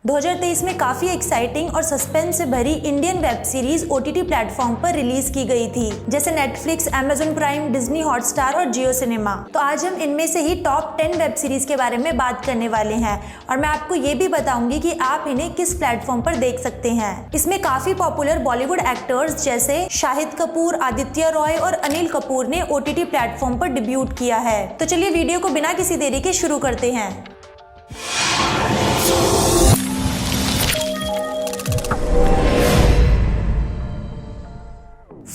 2023 में काफी एक्साइटिंग और सस्पेंस से भरी Indian web series OTT platform पर रिलीज की गई थी, जैसे Netflix, Amazon prime, Disney Hotstar और जियो सिनेमा। तो आज हम इनमें से ही टॉप 10 वेब सीरीज के बारे में बात करने वाले हैं और मैं आपको ये भी बताऊंगी कि आप इन्हें किस प्लेटफॉर्म पर देख सकते हैं। इसमें काफी पॉपुलर बॉलीवुड एक्टर्स जैसे शाहिद कपूर, आदित्य रॉय और अनिल कपूर ने OTT प्लेटफॉर्म पर डिब्यूट किया है। तो चलिए वीडियो को बिना किसी देरी के शुरू करते हैं।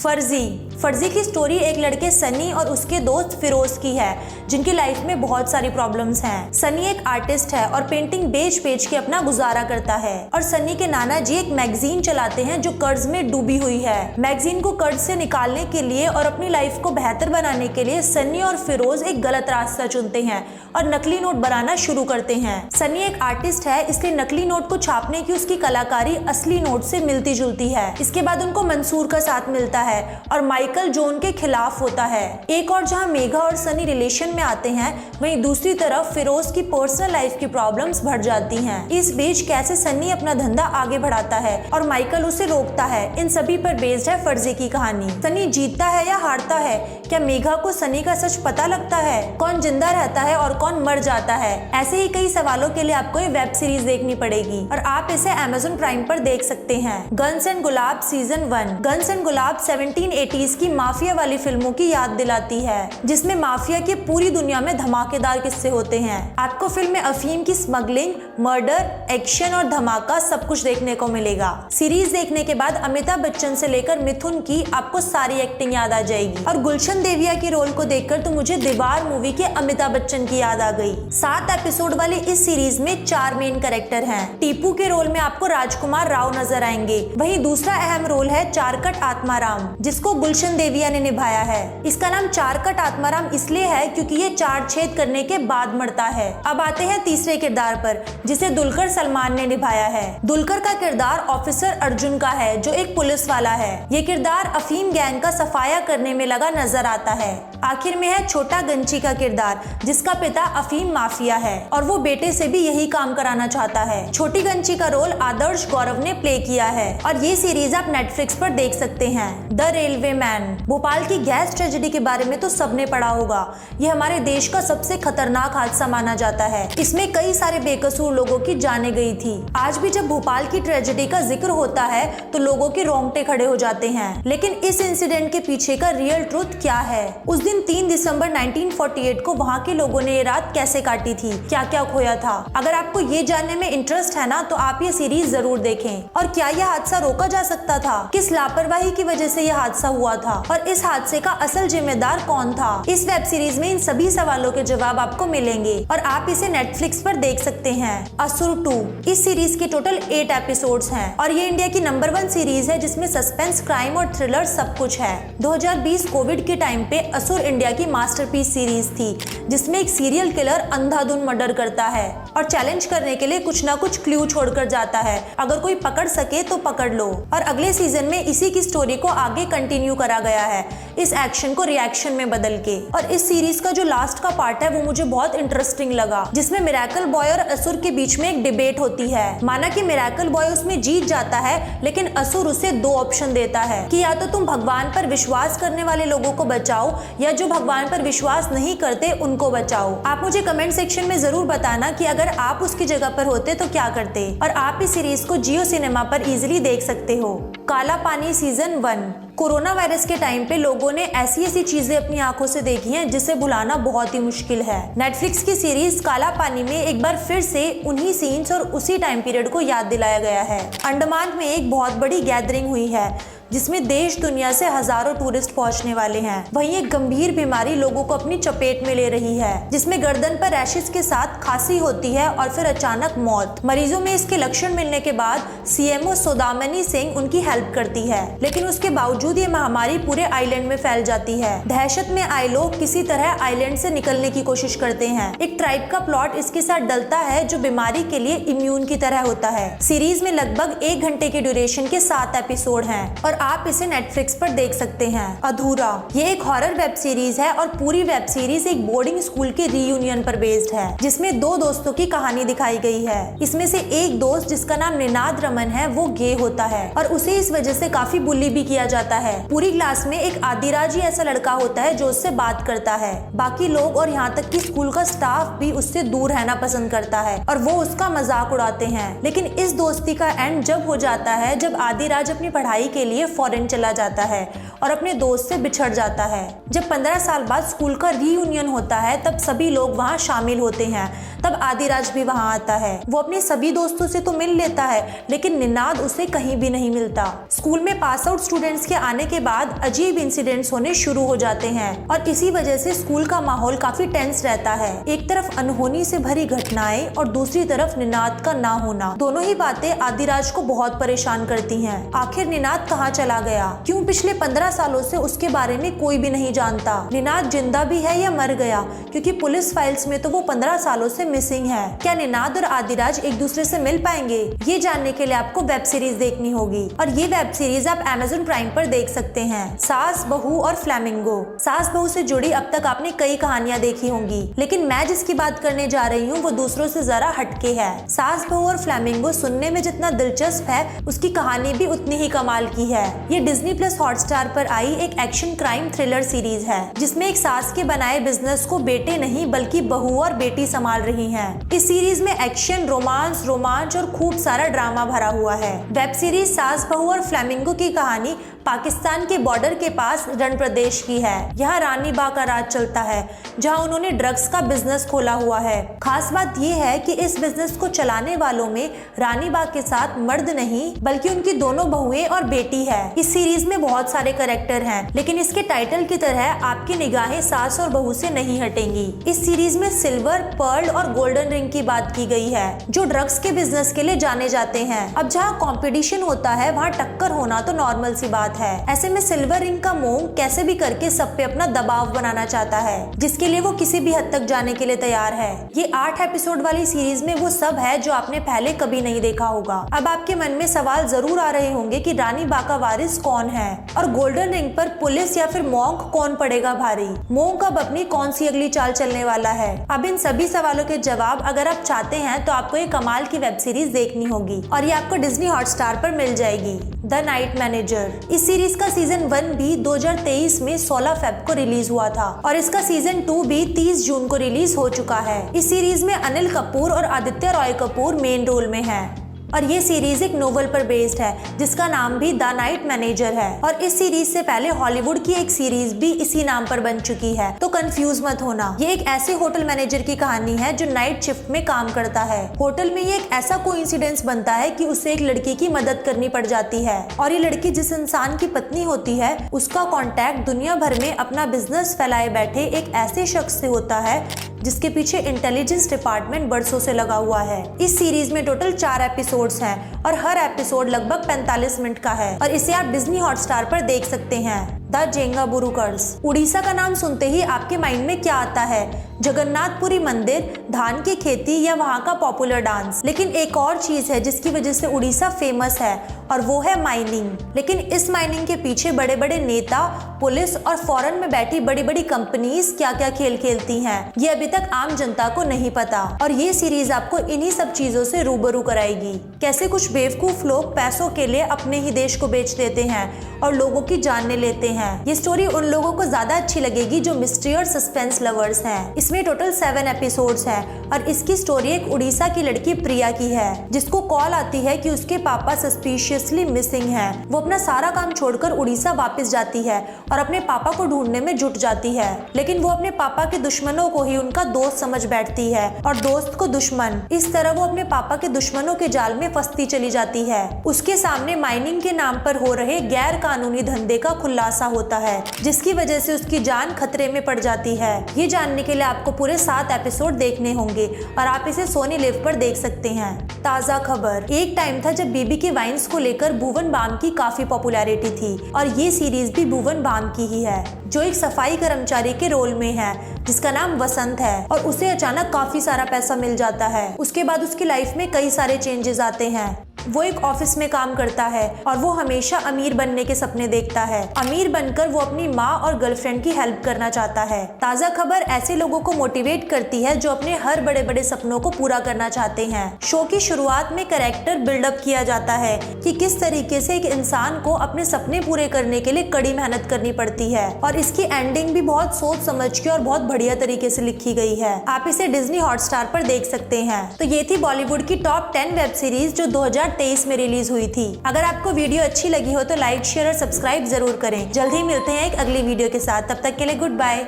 फर्जी की स्टोरी एक लड़के सनी और उसके दोस्त फिरोज की है, जिनकी लाइफ में बहुत सारी प्रॉब्लम्स हैं। सनी एक आर्टिस्ट है और पेंटिंग बेच के अपना गुजारा करता है और सनी के नाना जी एक मैगजीन चलाते हैं जो कर्ज में डूबी हुई है। मैगजीन को कर्ज से निकालने के लिए और अपनी लाइफ को बेहतर बनाने के लिए सनी और फिरोज एक गलत रास्ता चुनते हैं और नकली नोट बनाना शुरू करते हैं। सनी एक आर्टिस्ट है, इसलिए नकली नोट को छापने की उसकी कलाकारी असली नोट से मिलती जुलती है। इसके बाद उनको मंसूर का साथ मिलता है और माइकल जोन के खिलाफ होता है। एक और जहां मेघा और सनी रिलेशन में आते हैं, वहीं दूसरी तरफ फिरोज की पर्सनल लाइफ की प्रॉब्लम्स बढ़ जाती हैं। इस बीच कैसे सनी अपना धंधा आगे बढ़ाता है और माइकल उसे रोकता है, इन सभी पर बेस्ड है फर्जी की कहानी। सनी जीतता है या हारता है? क्या मेघा को सनी का सच पता लगता है? कौन जिंदा रहता है और कौन मर जाता है? ऐसे ही कई सवालों के लिए आपको ये वेब सीरीज देखनी पड़ेगी और आप इसे Amazon प्राइम पर देख सकते हैं। Guns and gulab season 1। Guns and gulab 1780s की माफिया वाली फिल्मों की याद दिलाती है, जिसमें माफिया की पूरी दुनिया में धमाकेदार किस्से होते हैं। आपको फिल्म में अफीम की स्मगलिंग, मर्डर, एक्शन और धमाका सब कुछ देखने को मिलेगा। सीरीज देखने के बाद अमिताभ बच्चन से लेकर मिथुन की आपको सारी एक्टिंग याद आ जाएगी और गुलशन देविया के रोल को देखकर तो मुझे दीवार मूवी के अमिताभ बच्चन की याद आ गई। 7 एपिसोड वाली इस सीरीज में 4 मेन कैरेक्टर हैं। टीपू के रोल में आपको राजकुमार राव नजर आएंगे। वहीं दूसरा अहम रोल है चारकट आत्माराम, जिसको गुलशन देविया ने निभाया है। इसका नाम चारकट आत्माराम इसलिए है क्योंकि ये 4 छेद करने के बाद मरता है। अब आते हैं तीसरे किरदार पर, जिसे दुलकर सलमान ने निभाया है। दुलकर का किरदार ऑफिसर अर्जुन का है, जो एक पुलिस वाला है। ये किरदार अफीम गैंग का सफाया करने में लगा नजर आता है। आखिर में है छोटा गंची का किरदार, जिसका पिता अफीम माफिया है और वो बेटे से भी यही काम कराना चाहता है। छोटी गंची का रोल आदर्श गौरव ने प्ले किया है और ये सीरीज आप नेटफ्लिक्स पर देख सकते हैं। The railway man. भोपाल की गैस ट्रेजेडी के बारे में तो सबने पढ़ा होगा। ये हमारे देश का सबसे खतरनाक हादसा माना जाता है। इसमें कई सारे बेकसूर लोगों की जाने गई थी। आज भी जब भोपाल की ट्रेजेडी का जिक्र होता है तो लोगों के रोंगटे खड़े हो जाते हैं। लेकिन इस इंसिडेंट के पीछे का रियल ट्रुथ क्या है? उस दिन 3 दिसंबर 1948 को वहाँ के लोगों ने ये रात कैसे काटी थी, क्या क्या खोया था? अगर आपको ये जानने में इंटरेस्ट है ना, तो आप ये सीरीज जरूर देखें। और क्या यह हादसा रोका जा सकता था? किस लापरवाही की वजह से यह हादसा हुआ था और इस हादसे का असल जिम्मेदार कौन था? इस वेब सीरीज में इन सभी सवालों के जवाब आपको मिलेंगे और आप इसे नेटफ्लिक्स पर देख सकते हैं। असुर 2। इस सीरीज के टोटल 8 एपिसोड्स हैं और ये इंडिया की नंबर 1 सीरीज है, जिसमें सस्पेंस, क्राइम और थ्रिलर सब कुछ है। 2020 कोविड के टाइम पे असुर इंडिया की मास्टरपीस सीरीज थी, जिसमें एक सीरियल किलर अंधाधुन मर्डर करता है और चैलेंज करने के लिए कुछ ना कुछ क्लू छोड़कर जाता है। अगर कोई पकड़ सके तो पकड़ लो। और अगले सीजन में इसी की स्टोरी को आगे कंटिन्यू करा गया है, इस एक्शन को रिएक्शन में बदल के। और इस सीरीज का जो लास्ट का पार्ट है वो मुझे बहुत इंटरेस्टिंग लगा, जिसमें मिरेकल बॉय और असुर के बीच में एक डिबेट होती है। माना कि मिरेकल बॉय उसमें जीत जाता है, लेकिन असुर उसे 2 ऑप्शन देता है कि या तो तुम भगवान पर विश्वास करने वाले लोगों को बचाओ या जो भगवान पर विश्वास नहीं करते उनको बचाओ। आप मुझे कमेंट सेक्शन में जरूर बताना कि अगर आप उसकी जगह पर होते तो क्या करते। और आप इस सीरीज को जियो सिनेमा पर इजीली देख सकते हो। काला पानी सीजन 1। कोरोना वायरस के टाइम पे लोगों ने ऐसी चीजें अपनी आंखों से देखी हैं जिसे भुलाना बहुत ही मुश्किल है। नेटफ्लिक्स की सीरीज काला पानी में एक बार फिर से उन्हीं सीन्स और उसी टाइम पीरियड को याद दिलाया गया है। अंडमान में एक बहुत बड़ी गैदरिंग हुई है, जिसमें देश दुनिया से हजारों टूरिस्ट पहुंचने वाले हैं। वहीं एक गंभीर बीमारी लोगों को अपनी चपेट में ले रही है, जिसमें गर्दन पर रैशेस के साथ खांसी होती है और फिर अचानक मौत। मरीजों में इसके लक्षण मिलने के बाद CMO सौदामिनी सिंह उनकी हेल्प करती है, लेकिन उसके बावजूद ये महामारी पूरे आइलैंड में फैल जाती है। दहशत में आए लोग किसी तरह आइलैंड से निकलने की कोशिश करते हैं। एक ट्राइब का प्लॉट इसके साथ डलता है, जो बीमारी के लिए इम्यून की तरह होता है। सीरीज में लगभग 1 घंटे के ड्यूरेशन के 7 एपिसोड हैं और आप इसे नेटफ्लिक्स पर देख सकते हैं। अधूरा, ये एक हॉरर वेब सीरीज है और पूरी वेब सीरीज एक बोर्डिंग स्कूल के रीयूनियन पर बेस्ड है, जिसमें दो दोस्तों की कहानी दिखाई गई है। इसमें से एक दोस्त जिसका नाम निनाद रमन है वो गे होता है और उसे इस वजह से काफी बुली भी किया जाता है। पूरी क्लास में एक आदिराज ऐसा लड़का होता है जो उससे बात करता है। बाकी लोग और यहाँ तक कि स्कूल का स्टाफ भी उससे दूर रहना पसंद करता है और वो उसका मजाक उड़ाते हैं। लेकिन इस दोस्ती का एंड जब हो जाता है जब आदिराज अपनी पढ़ाई के लिए फॉरेन चला जाता है और अपने दोस्त से बिछड़ जाता है। जब 15 साल बाद स्कूल का रीयूनियन होता है तब सभी लोग वहाँ शामिल होते हैं। तब आदिराज भी वहाँ आता है। वो अपने सभी दोस्तों से तो मिल लेता है लेकिन निनाद उसे कहीं भी नहीं मिलता। स्कूल में पास आउट स्टूडेंट्स के आने के बाद अजीब इंसिडेंट्स होने शुरू हो जाते हैं और इसी वजह से स्कूल का माहौल काफी टेंस रहता है। एक तरफ अनहोनी से भरी घटनाएं और दूसरी तरफ निनाद का ना होना, दोनों ही बातें आदिराज को बहुत परेशान करती हैं। आखिर निनाद कहाँ चला गया? क्यों पिछले 15 सालों से उसके बारे में कोई भी नहीं जानता? निनाद जिंदा भी है या मर गया? क्योंकि पुलिस फाइल्स में तो वो 15 सालों से मिसिंग है। क्या निनाद और आदिराज एक दूसरे से मिल पाएंगे? ये जानने के लिए आपको वेब सीरीज देखनी होगी और ये वेब सीरीज आप Amazon प्राइम पर देख सकते हैं। सास, बहू और फ्लैमिंगो। सास बहू से जुड़ी अब तक आपने कई कहानियां देखी होंगी, लेकिन मैं जिसकी बात करने जा रही हूँ वो दूसरों से जरा हटके है। सास, बहू और फ्लैमिंगो सुनने में जितना दिलचस्प है उसकी कहानी भी उतनी ही कमाल की है। ये Disney+ हॉटस्टार पर आई एक एक्शन क्राइम थ्रिलर सीरीज है जिसमें एक सास के बनाए बिजनेस को बेटे नहीं बल्कि बहू और बेटी संभाल रही हैं। इस सीरीज में एक्शन, रोमांच और खूब सारा ड्रामा भरा हुआ है। वेब सीरीज सास, बहू और फ्लैमिंगो की कहानी पाकिस्तान के बॉर्डर के पास रण प्रदेश की है। यहाँ रानी बा का राज चलता है जहाँ उन्होंने ड्रग्स का बिजनेस खोला हुआ है। खास बात यह है कि इस बिजनेस को चलाने वालों में रानी बा के साथ मर्द नहीं बल्कि उनकी दोनों बहुएं और बेटी है। इस सीरीज में बहुत सारे कैरेक्टर हैं, लेकिन इसके टाइटल की तरह आपकी निगाहें सास और बहू से नहीं हटेंगी। इस सीरीज में सिल्वर, पर्ल और गोल्डन रिंग की बात की गई है जो ड्रग्स के बिजनेस के लिए जाने जाते हैं। अब जहाँ कॉम्पिटिशन होता है वहाँ टक्कर होना तो नॉर्मल सी बात है। ऐसे में सिल्वर रिंग का मोह कैसे भी करके सब पे अपना दबाव बनाना चाहता है, जिसके लिए वो किसी भी हद तक जाने के लिए तैयार है। ये 8 एपिसोड वाली सीरीज में वो सब है जो आपने पहले कभी नहीं देखा होगा। अब आपके मन में सवाल जरूर आ रहे होंगे कि रानी बा का वारिस कौन है और गोल्डन रिंग पर पुलिस या फिर मॉन्क कौन पड़ेगा भारी। मॉन्क अब अपनी कौन सी अगली चाल चलने वाला है? अब इन सभी सवालों के जवाब अगर आप चाहते हैं तो आपको एक कमाल की वेब सीरीज देखनी होगी और ये आपको Disney हॉटस्टार पर मिल जाएगी। The night manager. इस सीरीज का सीजन 1 भी 2023 में 16 फेब को रिलीज हुआ था और इसका सीजन 2 भी 30 जून को रिलीज हो चुका है। इस सीरीज में अनिल कपूर और आदित्य रॉय कपूर मेन रोल में हैं और ये सीरीज एक नोवेल पर बेस्ड है जिसका नाम भी द नाइट मैनेजर है और इस सीरीज से पहले हॉलीवुड की एक सीरीज भी इसी नाम पर बन चुकी है, तो कंफ्यूज मत होना। ये एक ऐसे होटल मैनेजर की कहानी है जो नाइट शिफ्ट में काम करता है। होटल में ये एक ऐसा कोइंसिडेंस बनता है कि उसे एक लड़की की मदद करनी पड़ जाती है और ये लड़की जिस इंसान की पत्नी होती है उसका कॉन्टैक्ट दुनिया भर में अपना बिजनेस फैलाए बैठे एक ऐसे शख्स से होता है जिसके पीछे इंटेलिजेंस डिपार्टमेंट बरसों से लगा हुआ है। इस सीरीज में टोटल 4 एपिसोड्स हैं और हर एपिसोड लगभग 45 मिनट का है और इसे आप Disney हॉटस्टार पर देख सकते हैं। द जेंगाबुरुकर्स। उड़ीसा का नाम सुनते ही आपके माइंड में क्या आता है? जगन्नाथपुरी मंदिर, धान की खेती या वहाँ का पॉपुलर डांस। लेकिन एक और चीज है जिसकी वजह से उड़ीसा फेमस है और वो है माइनिंग। लेकिन इस माइनिंग के पीछे बड़े बड़े नेता, पुलिस और फॉरेन में बैठी बड़ी बड़ी कंपनीज क्या क्या खेल खेलती हैं, ये अभी तक आम जनता को नहीं पता और ये सीरीज आपको इन्हीं सब चीजों से रूबरू कराएगी। कैसे कुछ बेवकूफ लोग पैसों के लिए अपने ही देश को बेच देते हैं और लोगों की जान लेते हैं। ये स्टोरी उन लोगों को ज्यादा अच्छी लगेगी जो मिस्ट्री और सस्पेंस लवर्स हैं। इसमें टोटल 7 एपिसोड्स हैं और इसकी स्टोरी एक उड़ीसा की लड़की प्रिया की है जिसको कॉल आती है कि उसके पापा सस्पिशियसली मिसिंग हैं। वो अपना सारा काम छोड़कर उड़ीसा वापस जाती है और अपने पापा को ढूंढने में जुट जाती है, लेकिन वो अपने पापा के दुश्मनों को ही उनका दोस्त समझ बैठती है और दोस्त को दुश्मन। इस तरह वो अपने पापा के दुश्मनों के जाल में फंसती चली जाती है। उसके सामने माइनिंग के नाम पर हो रहे गैर कानूनी धंधे का खुलासा होता है जिसकी वजह से उसकी जान खतरे में पड़ जाती है। ये जानने के लिए आपको पूरे 7 एपिसोड देखने होंगे और आप इसे सोनी लिव पर देख सकते हैं। ताजा खबर। एक टाइम था जब बीबी के वाइन्स को लेकर भुवन बाम की काफी पॉपुलैरिटी थी और ये सीरीज भी भुवन बाम की ही है जो एक सफाई कर्मचारी के रोल में है जिसका नाम वसंत है और उसे अचानक काफी सारा पैसा मिल जाता है। उसके बाद उसकी लाइफ में कई सारे चेंजेस आते हैं। वो एक ऑफिस में काम करता है और वो हमेशा अमीर बनने के सपने देखता है। अमीर बनकर वो अपनी माँ और गर्लफ्रेंड की हेल्प करना चाहता है। ताज़ा खबर ऐसे लोगों को मोटिवेट करती है जो अपने हर बड़े बड़े सपनों को पूरा करना चाहते हैं। शो की शुरुआत में कैरेक्टर बिल्डअप किया जाता है कि किस तरीके से एक इंसान को अपने सपने पूरे करने के लिए कड़ी मेहनत करनी पड़ती है, और इसकी एंडिंग भी बहुत सोच समझ के और बहुत बढ़िया तरीके से लिखी गई है। आप इसे डिज्नी हॉटस्टार पर देख सकते हैं। तो ये थी बॉलीवुड की टॉप 10 वेब सीरीज जो 2023 में रिलीज हुई थी। अगर आपको वीडियो अच्छी लगी हो तो लाइक, शेयर और सब्सक्राइब जरूर करें। जल्द ही मिलते हैं एक अगली वीडियो के साथ। तब तक के लिए गुड बाय।